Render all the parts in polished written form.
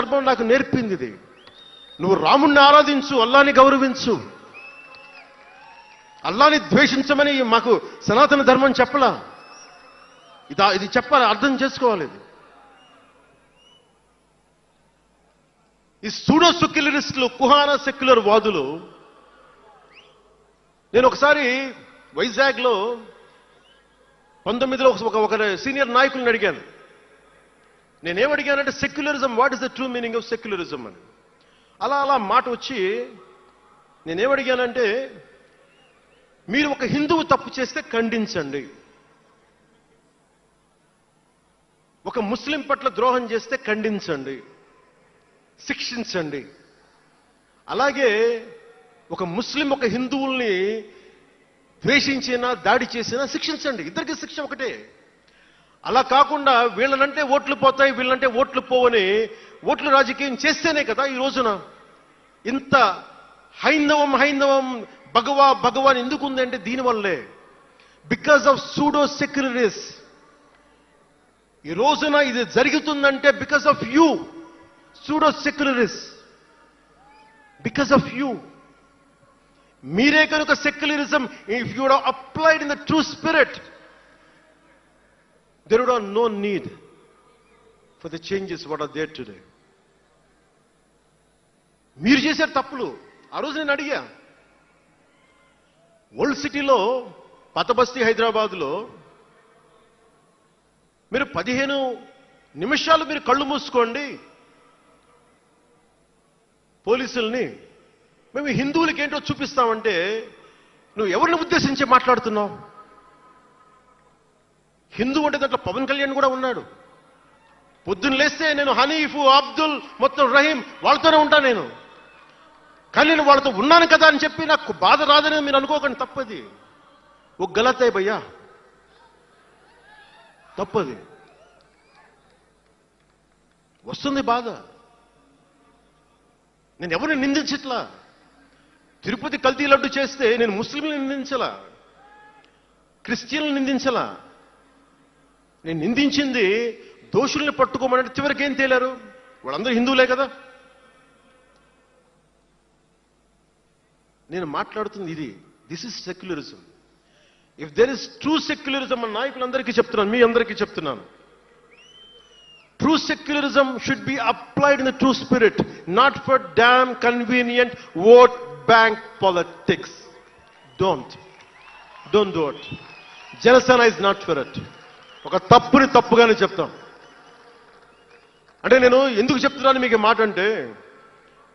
ధర్మం నాకు నేర్పింది ఇది. నువ్వు రాముణ్ణి ఆరాధించు, అల్లాని గౌరవించు, అల్లాని ద్వేషించమని మాకు సనాతన ధర్మం చెప్పలా. ఇది చెప్పాలి, అర్థం చేసుకోవాలి. ఈ సూడో సెక్యులరిస్టులు, కుహానా సెక్యులర్ వాదులు, నేను ఒకసారి వైజాగ్లో 19లో ఒక సీనియర్ నాయకులను అడిగాను. నేనేమడిగానంటే secularism, what is the true meaning of secularism అని. అలా మాట వచ్చి నేనేమడిగానంటే, మీరు ఒక హిందువు తప్పు చేస్తే ఖండించండి, ఒక ముస్లిం పట్ల ద్రోహం చేస్తే ఖండించండి, శిక్షించండి. అలాగే ఒక ముస్లిం ఒక హిందువుల్ని ద్వేషించినా దాడి చేసినా శిక్షించండి. ఇద్దరికి శిక్ష ఒకటే. అలా కాకుండా వీళ్ళనంటే ఓట్లు పోతాయి, వీళ్ళంటే ఓట్లు పోవని ఓట్లు రాజకీయం చేస్తేనే కదా ఈ రోజున ఇంత హైందవం భగవాన్ ఎందుకు ఉంది అంటే దీనివల్లే, బికాజ్ ఆఫ్ సూడో సెక్యులరిస్. ఈ రోజున ఇది జరుగుతుందంటే because of you pseudo secularists, because of you. మీరే కనుక secularism, if you would have applied in the true spirit, there would have no need for the changes what are there today. మీరు చేశారు తప్పులు. ఆ రోజు నేను అడిగా, ఓల్డ్ సిటీలో పాతబస్తీ హైదరాబాద్లో మీరు 15 నిమిషాలు మీరు కళ్ళు మూసుకోండి పోలీసుల్ని, మేము హిందువులకి ఏంటో చూపిస్తామంటే నువ్వు ఎవరిని ఉద్దేశించి మాట్లాడుతున్నావు? హిందూ అంటే దాంట్లో పవన్ కళ్యాణ్ కూడా ఉన్నాడు. పొద్దున్న లేస్తే నేను హనీఫ్, అబ్దుల్, మొత్తం రహీం వాళ్ళతోనే ఉంటాను నేను. కానీ నేను వాళ్ళతో ఉన్నాను కదా అని చెప్పి నాకు బాధ రాదని మీరు అనుకోకండి, తప్పది. ఓ గలత్ హై భయ్యా, తప్పది. వస్తుంది బాధ. నేను ఎవరిని నిందించట్లా. తిరుపతి కల్తీ లడ్డు చేస్తే నేను ముస్లింలను నిందించలా, క్రిస్టియన్లను నిందించలా. నేను నిందించింది దోషుల్ని పట్టుకోమని. చివరికి ఏం తేలారు? వాళ్ళందరూ హిందువులే కదా. నేను మాట్లాడుతుంది ఇది. This is secularism. If there is true secularism అని నాయకులందరికీ చెప్తున్నాను, మీ అందరికీ చెప్తున్నాను, true secularism should be applied in the true spirit, not for damn convenient vote bank politics. Don't do it. Janasena is not for it. ఒక తప్పుని తప్పుగానే చెప్తాం. అంటే నేను ఎందుకు చెప్తున్నాను మీకు మాట అంటే,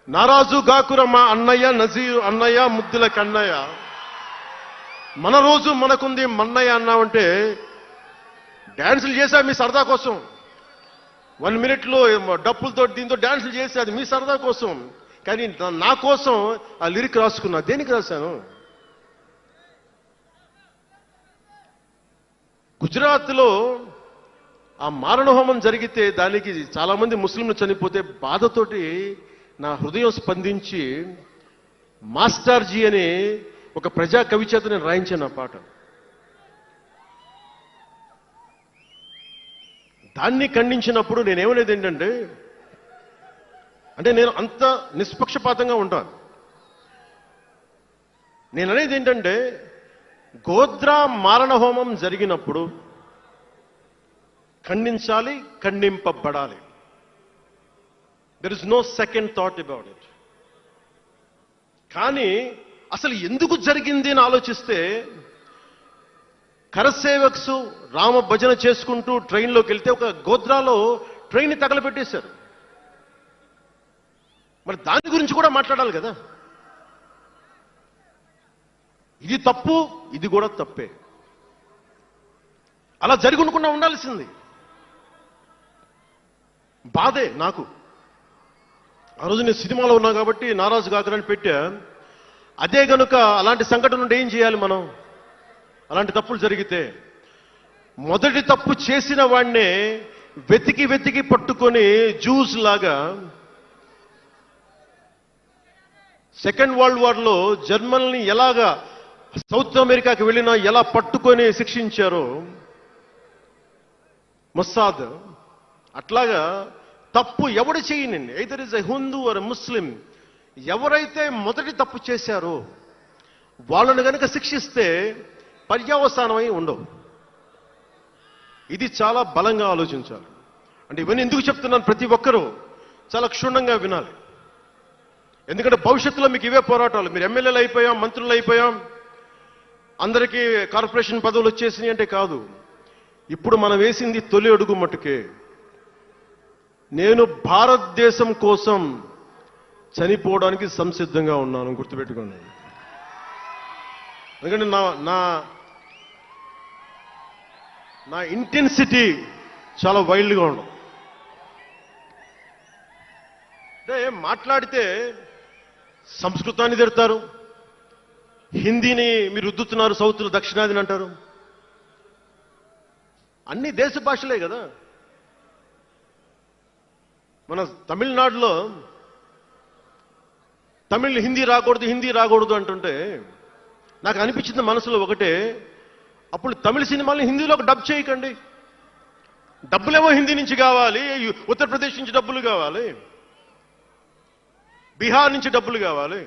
నారాజు గాకుర మా అన్నయ్య నజీరు అన్నయ్య ముద్దుల కన్నయ్య, మన రోజు మనకుంది మన్నయ్య అన్నామంటే డాన్సులు చేశా మీ సరదా కోసం. 1 minute డప్పులతో దీంతో డాన్సులు చేసి అది మీ సరదా కోసం. కానీ నా కోసం ఆ లిరిక్ రాసుకున్నా. దేనికి రాశాను? గుజరాత్లో ఆ మారణహోమం జరిగితే దానికి చాలా మంది ముస్లింలు చనిపోతే బాధతోటి నా హృదయం స్పందించి మాస్టర్జీ అనే ఒక ప్రజా కవి చేత నేను రాయించాను ఆ పాట. దాన్ని ఖండించినప్పుడు నేనేమనేది ఏంటంటే, అంటే నేను అంత నిష్పక్షపాతంగా ఉంటాను. నేననేది ఏంటంటే, గోద్రా మారణహోమం జరిగినప్పుడు ఖండించాలి, ఖండింపబడాలి. There is no second thought about it. కానీ అసలు ఎందుకు జరిగింది అని ఆలోచిస్తే, కరసేవక్స్ రామ భజన చేసుకుంటూ ట్రైన్లోకి వెళ్తే ఒక గోద్రాలో ట్రైన్ని తగలబెట్టేశారు. మరి దాని గురించి కూడా మాట్లాడాలి కదా. ఇది తప్పు, ఇది కూడా తప్పే. అలా జరుగుకుండా ఉండాల్సింది. బాధే నాకు. ఆ రోజు నేను సినిమాలో ఉన్నా కాబట్టి నారాజు గాకరని పెట్టా. అదే గనుక అలాంటి సంఘటన నుండి ఏం చేయాలి మనం? అలాంటి తప్పులు జరిగితే మొదటి తప్పు చేసిన వాడినే వెతికి పట్టుకొని జ్యూస్ లాగా సెకండ్ వరల్డ్ వార్లో జర్మనీని ఎలాగా సౌత్ అమెరికాకి వెళ్ళినా ఎలా పట్టుకొని శిక్షించారో మొస్సాద్, అట్లాగా తప్పు ఎవడు చేయనండి, either is a Hindu or Muslim, ఎవరైతే మొదటి తప్పు చేశారో వాళ్ళను గనక శిక్షిస్తే పర్యవసానమై ఉండవు. ఇది చాలా బలంగా ఆలోచించాలి. అంటే ఇవన్నీ ఎందుకు చెప్తున్నాను, ప్రతి ఒక్కరూ చాలా క్షుణ్ణంగా వినాలి. ఎందుకంటే భవిష్యత్తులో మీకు ఇవే పోరాటాలు. మీరు ఎమ్మెల్యేలు అయిపోయాం, మంత్రులు అయిపోయాం, అందరికీ కార్పొరేషన్ పదవులు వచ్చేసినాయి అంటే కాదు. ఇప్పుడు మనం వేసింది తొలి అడుగు మట్టుకే. నేను భారతదేశం కోసం చనిపోవడానికి సంసిద్ధంగా ఉన్నాను, గుర్తుపెట్టుకోండి. ఎందుకంటే నా ఇంటెన్సిటీ చాలా వైల్డ్గా ఉండదు. అంటే మాట్లాడితే సంస్కృతాన్ని తిడతారు, హిందీని మీరు రుద్దుతున్నారు, సౌత్లో దక్షిణాదిని అంటారు. అన్ని దేశ భాషలే కదా. మన తమిళనాడులో తమిళ్ హిందీ రాకూడదు, హిందీ రాకూడదు అంటుంటే నాకు అనిపించింది మనసులో ఒకటే, అప్పుడు తమిళ సినిమాల్ని హిందీలోకి డబ్ చేయకండి. డబ్బులేమో హిందీ నుంచి కావాలి, ఉత్తరప్రదేశ్ నుంచి డబ్బులు కావాలి, బీహార్ నుంచి డబ్బులు కావాలి,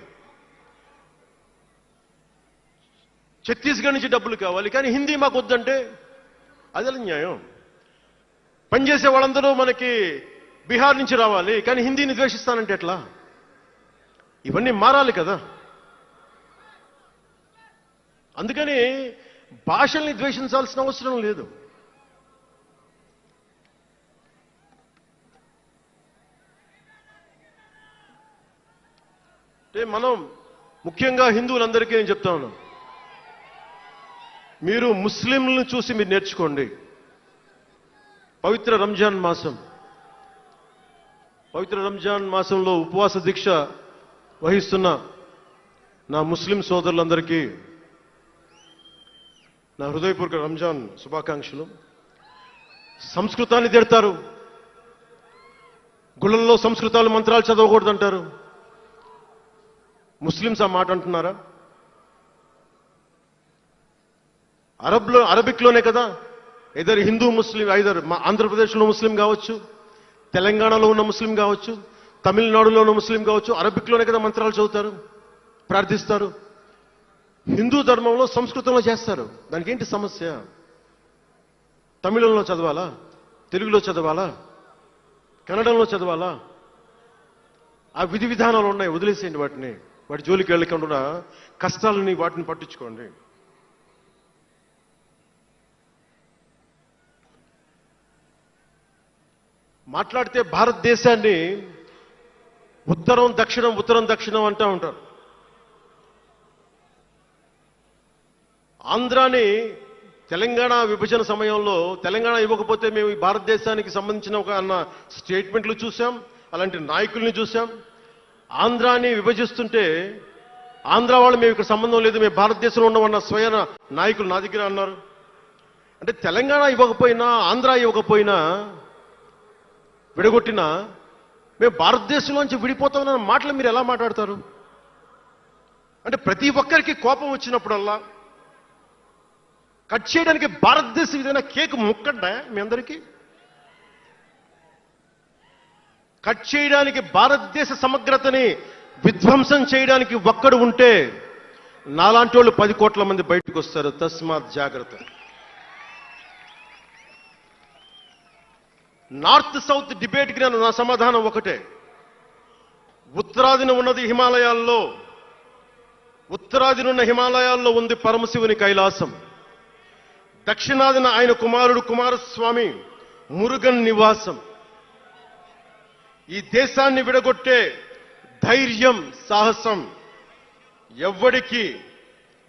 ఛత్తీస్గఢ్ నుంచి డబ్బులు కావాలి, కానీ హిందీ మాకు వద్దంటే అదే న్యాయం. పనిచేసే వాళ్ళందరూ మనకి బీహార్ నుంచి రావాలి, కానీ హిందీని ద్వేషిస్తానంటే ఎట్లా? ఇవన్నీ మారాలి కదా. అందుకని భాషల్ని ద్వేషించాల్సిన అవసరం లేదు. అంటే మనం ముఖ్యంగా హిందువులందరికీ నేను చెప్తా ఉన్నాను, మీరు ముస్లింలను చూసి మీరు నేర్చుకోండి. పవిత్ర రంజాన్ మాసంలో ఉపవాస దీక్ష వహిస్తున్న నా ముస్లిం సోదరులందరికీ నా హృదయపూర్వక రంజాన్ శుభాకాంక్షలు. సంస్కృతాన్ని తిడతారు, గుళ్ళల్లో సంస్కృతాలు మంత్రాలు చదవకూడదంటారు. ముస్లిమ్స్ ఆ మాట అంటున్నారా? అరబిక్లోనే కదా, ఐదర్ హిందూ ముస్లిం, ఐదర్ ఆంధ్రప్రదేశ్లో ముస్లిం కావచ్చు, తెలంగాణలో ఉన్న ముస్లిం కావచ్చు, తమిళనాడులో ఉన్న ముస్లిం కావచ్చు, అరబిక్లోనే కదా మంత్రాలు చదువుతారు, ప్రార్థిస్తారు. హిందూ ధర్మంలో సంస్కృతంలో చేస్తారు. దానికి ఏంటి సమస్య? తమిళంలో చదవాలా, తెలుగులో చదవాలా, కన్నడంలో చదవాలా? ఆ విధి విధానాలు ఉన్నాయి, వదిలేసేయండి వాటిని. వాటి జోలికి వెళ్ళకుండా కష్టాలని వాటిని పట్టించుకోండి. మాట్లాడితే భారతదేశాన్ని ఉత్తరం దక్షిణం అంటూ ఉంటారు. ఆంధ్రాని తెలంగాణ విభజన సమయంలో తెలంగాణ ఇవ్వకపోతే మేము ఈ భారతదేశానికి సంబంధించిన ఒక అన్న స్టేట్మెంట్లు చూసాం, అలాంటి నాయకుల్ని చూసాం. ఆంధ్రాని విభజిస్తుంటే ఆంధ్ర వాళ్ళు మేము ఇక్కడ సంబంధం లేదు, మేము భారతదేశంలో ఉన్నవన్న స్వయం నాయకులు నా దగ్గర అన్నారు. అంటే తెలంగాణ ఇవ్వకపోయినా, ఆంధ్ర ఇవ్వకపోయినా, విడగొట్టినా మేము భారతదేశంలోంచి విడిపోతామన్న మాటలు మీరు ఎలా మాట్లాడతారు? అంటే ప్రతి ఒక్కరికి కోపం వచ్చినప్పుడల్లా కట్ చేయడానికి భారతదేశం ఏదైనా కేక్ ముక్కండా మీ అందరికీ? కట్ చేయడానికి, భారతదేశ సమగ్రతని విధ్వంసం చేయడానికి ఒక్కడు ఉంటే నాలాంటి వాళ్ళు 10 కోట్ల మంది బయటకు వస్తారు. తస్మాత్ జాగ్రత్త. నార్త్ సౌత్ డిబేట్కి నా సమాధానం ఒకటే. ఉత్తరాదిన ఉన్నది హిమాలయాల్లో, ఉత్తరాదినున్న హిమాలయాల్లో ఉంది పరమశివుని కైలాసం. దక్షిణాదిన ఆయన కుమారుడు కుమారస్వామి మురుగన్ నివాసం. ఈ దేశాన్ని విడగొట్టే ధైర్యం, సాహసం ఎవ్వడికి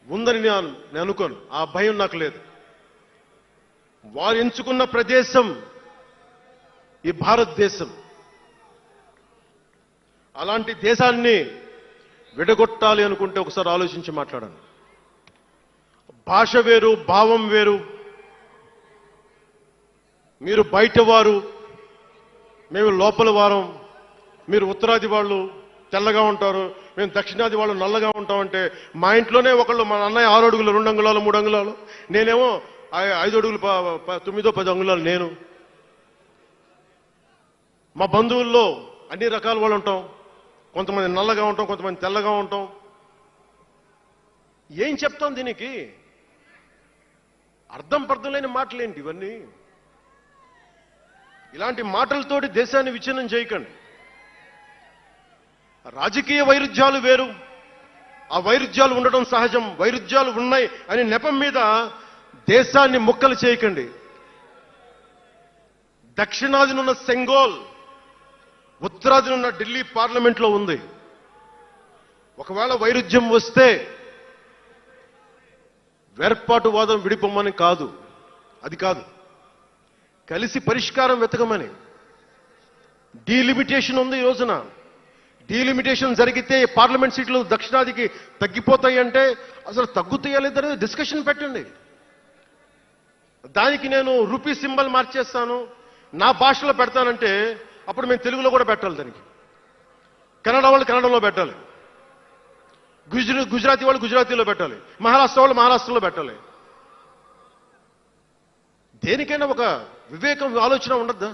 ఉందని నేను అనుకోను. ఆ భయం నాకు లేదు. వారు ఎంచుకున్న ప్రదేశం ఈ భారతదేశం. అలాంటి దేశాన్ని విడగొట్టాలి అనుకుంటే ఒకసారి ఆలోచించి మాట్లాడండి. భాష వేరు, భావం వేరు. మీరు బయటవారు, మేము లోపల వారం. మీరు ఉత్తరాది వాళ్ళు తెల్లగా ఉంటారు, మేము దక్షిణాది వాళ్ళు నల్లగా ఉంటామంటే, మా ఇంట్లోనే ఒకళ్ళు, మా అన్నయ్య 6 అడుగులు 2 అంగుళాలు 3 అంగుళాలు, నేనేమో 5 అడుగులు 9 10 అంగుళాలు. నేను మా బంధువుల్లో అన్ని రకాల వాళ్ళు ఉంటాం. కొంతమంది నల్లగా ఉంటాం, కొంతమంది తెల్లగా ఉంటాం. ఏం చెప్తాం దీనికి? అర్థం పర్థం లేని మాటలేంటి ఇవన్నీ? ఇలాంటి మాటలతోటి దేశాన్ని విచ్ఛిన్నం చేయకండి. రాజకీయ వైరుధ్యాలు వేరు, ఆ వైరుధ్యాలు ఉండడం సహజం. వైరుధ్యాలు ఉన్నాయి అనే నెపం మీద దేశాన్ని ముక్కలు చేయకండి. దక్షిణాదినున్న సెంగోల్, ఉత్తరాదినున్న ఢిల్లీ పార్లమెంట్లో ఉంది. ఒకవేళ వైరుధ్యం వస్తే వేర్పాటువాదం విడిపోమని కాదు, అది కాదు, కలిసి పరిష్కారం వెతకమని. డీలిమిటేషన్ ఉంది ఈ రోజున. డీలిమిటేషన్ జరిగితే పార్లమెంట్ సీట్లు దక్షిణాదికి తగ్గిపోతాయి అంటే అసలు తగ్గుతాయా లేదని డిస్కషన్ పెట్టండి. దానికి నేను రూపీ సింబల్ మార్చేస్తాను, నా భాషలో పెడతానంటే అప్పుడు మేము తెలుగులో కూడా పెట్టాలి. దానికి కన్నడ వాళ్ళు కన్నడలో పెట్టాలి, గుజరాతీ వాళ్ళు గుజరాతీలో పెట్టాలి, మహారాష్ట్ర వాళ్ళు మహారాష్ట్రలో పెట్టాలి. దేనికైనా ఒక వివేకం, ఆలోచన ఉండద్దా?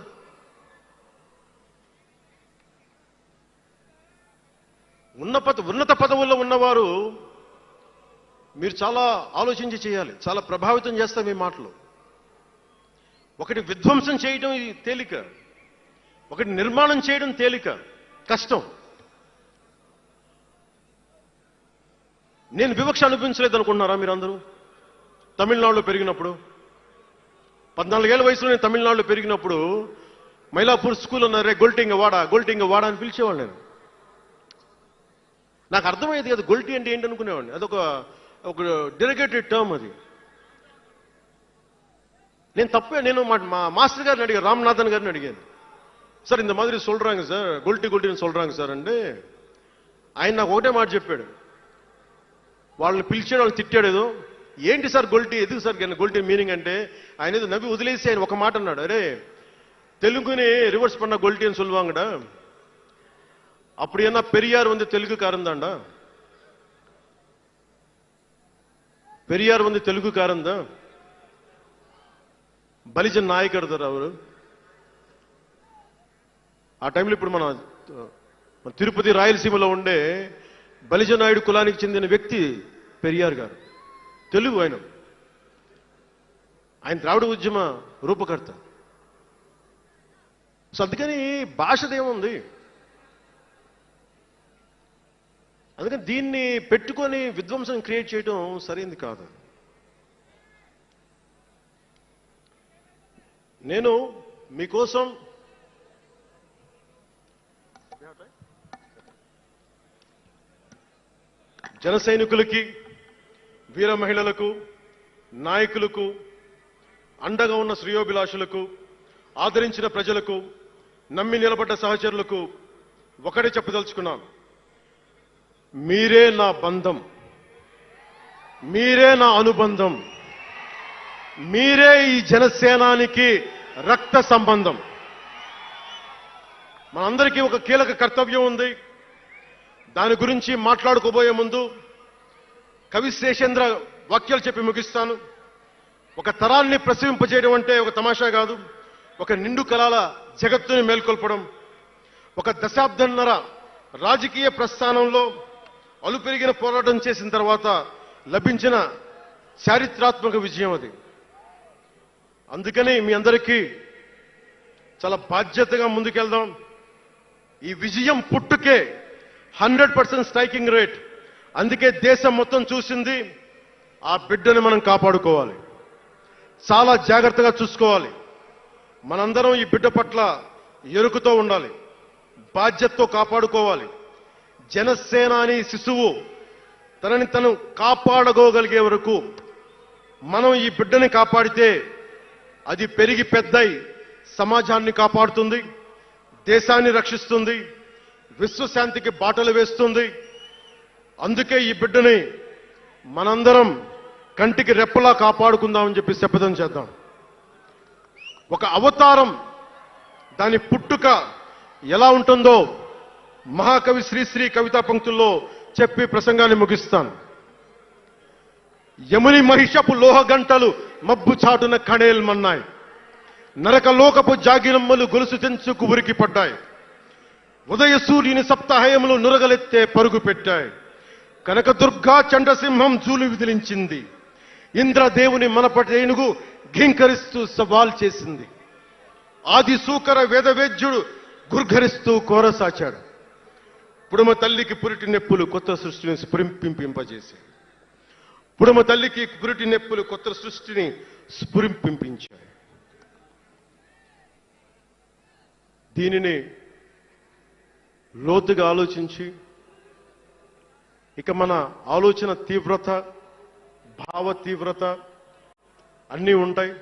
ఉన్నత పదవుల్లో ఉన్నవారు మీరు చాలా ఆలోచించి చేయాలి. చాలా ప్రభావితం చేస్తాయి మీ మాటలు. ఒకటి విధ్వంసం చేయడం తేలిక, ఒకటి నిర్మాణం చేయడం తేలిక, కష్టం. నేను వివక్ష అనిపించలేదు అనుకుంటున్నారా మీరందరూ? తమిళనాడులో పెరిగినప్పుడు 14 ఏళ్ల వయసులో నేను తమిళనాడులో పెరిగినప్పుడు మైలాపూర్ స్కూల్ ఉన్నారే, గొల్టింగ వాడ అని పిలిచేవాడు. నేను నాకు అర్థమయ్యేది కదా గొల్టి అంటే ఏంటి అనుకునేవాడిని. అదొక డెరిగేటెడ్ టర్మ్ అది. నేను మా మాస్టర్ గారిని అడిగాను, రామ్నాథన్ గారిని అడిగాను, సార్ ఇంత మాదిరి சொல்றாங்க సార్, గొల్టిని சொல்றாங்க సార్ అంటే ఆయన నాకు ఒకటే మాట చెప్పాడు. వాళ్ళని పిలిచాడు, వాళ్ళని తిట్టాడు. ఏదో ఏంటి సార్ గొల్టి, ఎందుకు సార్ గొల్టి మీనింగ్ అంటే ఆయన ఏదో నవ్వి వదిలేసి ఆయన ఒక మాట అన్నాడు, అరే తెలుగుని రివర్స్ பண்ண గొల్టి అని சொல்லுவாங்கடா, அப்படி என்ன பெரியார் வந்து தெலுங்குக்காரன் தான்டா, பெரியார் வந்து தெலுங்குக்காரன் தான், బలిజన్ నాయకుడు సార్ అవరు. ఆ టైంలో ఇప్పుడు మన తిరుపతి రాయలసీమలో ఉండే బలిజ నాయుడు కులానికి చెందిన వ్యక్తి పెరియార్ గారు, తెలుగు. ఆయన ద్రావిడ ఉద్యమ రూపకర్త. సో అందుకని భాషదేముంది, అందుకని దీన్ని పెట్టుకొని విధ్వంసం క్రియేట్ చేయడం సరైంది కాదు. నేను మీకోసం జన సైనికులకి, వీర మహిళలకు, నాయకులకు, అండగా ఉన్న శ్రేయోభిలాషులకు, ఆదరించిన ప్రజలకు, నమ్మి నిలబడ్డ సహచరులకు ఒకటే చెప్పదలుచుకున్నాను, మీరే నా బంధం, మీరే నా అనుబంధం, మీరే ఈ జనసేనానికి రక్త సంబంధం. మనందరికీ ఒక కీలక కర్తవ్యం ఉంది. దాని గురించి మాట్లాడుకోబోయే ముందు కవి శేషేంద్ర వాక్యాలు చెప్పి ముగిస్తాను. ఒక తరాన్ని ప్రసవింపజేయడం అంటే ఒక తమాషా కాదు, ఒక నిండు కళల జగత్తుని మేల్కొల్పడం. ఒక దశాబ్దన్నర రాజకీయ ప్రస్థానంలో అలుపెరిగిన పోరాటం చేసిన తర్వాత లభించిన చారిత్రాత్మక విజయం అది. అందుకని మీ అందరికీ చాలా బాధ్యతగా ముందుకెళ్దాం. ఈ విజయం పుట్టుకే 100% స్ట్రైకింగ్ రేట్. అందుకే దేశం మొత్తం చూసింది. ఆ బిడ్డని మనం కాపాడుకోవాలి, చాలా జాగ్రత్తగా చూసుకోవాలి. మనందరం ఈ బిడ్డ పట్ల ఎరుకుతో ఉండాలి, బాధ్యతతో కాపాడుకోవాలి. జనసేనాని శిశువు తనని తను కాపాడుకోగలిగే వరకు మనం ఈ బిడ్డని కాపాడితే అది పెరిగి పెద్దై సమాజాన్ని కాపాడుతుంది, దేశాన్ని రక్షిస్తుంది, విశ్వశాంతికి బాటలు వేస్తుంది. అందుకే ఈ బిడ్డని మనందరం కంటికి రెప్పలా కాపాడుకుందామని చెప్పి శపథం చేద్దాం. ఒక అవతారం, దాని పుట్టుక ఎలా ఉంటుందో మహాకవి శ్రీశ్రీ కవితా పంక్తుల్లో చెప్పి ప్రసంగాన్ని ముగిస్తాను. యముని మహిషపు లోహ గంటలు మబ్బు చాటున కణేల్మన్నాయి, నరకలోకపు జాగిరమ్మలు గొలుసు తెంచుకు ఉరికి పడ్డాయి. ఉదయ సూర్యుని సప్తాహయములు నురగలెత్తే పరుగు పెట్టాయి. కనకదుర్గా చండసింహం జూలు విదిలించింది. ఇంద్రదేవుని మనపటి ఏనుగు ఘీంకరిస్తూ సవాల్ చేసింది. ఆది సూకర వేదవేద్యుడు గుర్ఘరిస్తూ కోరసాచాడు. పుడమ తల్లికి పురిటి నెప్పులు కొత్త సృష్టిని స్ఫురింపింపజేశాయి. పుడమ తల్లికి పురిటి నెప్పులు కొత్త సృష్టిని స్ఫురింపించాయి. దీనిని లోతుగా ఆలోచించి ఇక మన ఆలోచన తీవ్రత, భావ తీవ్రత అన్నీ ఉంటాయి.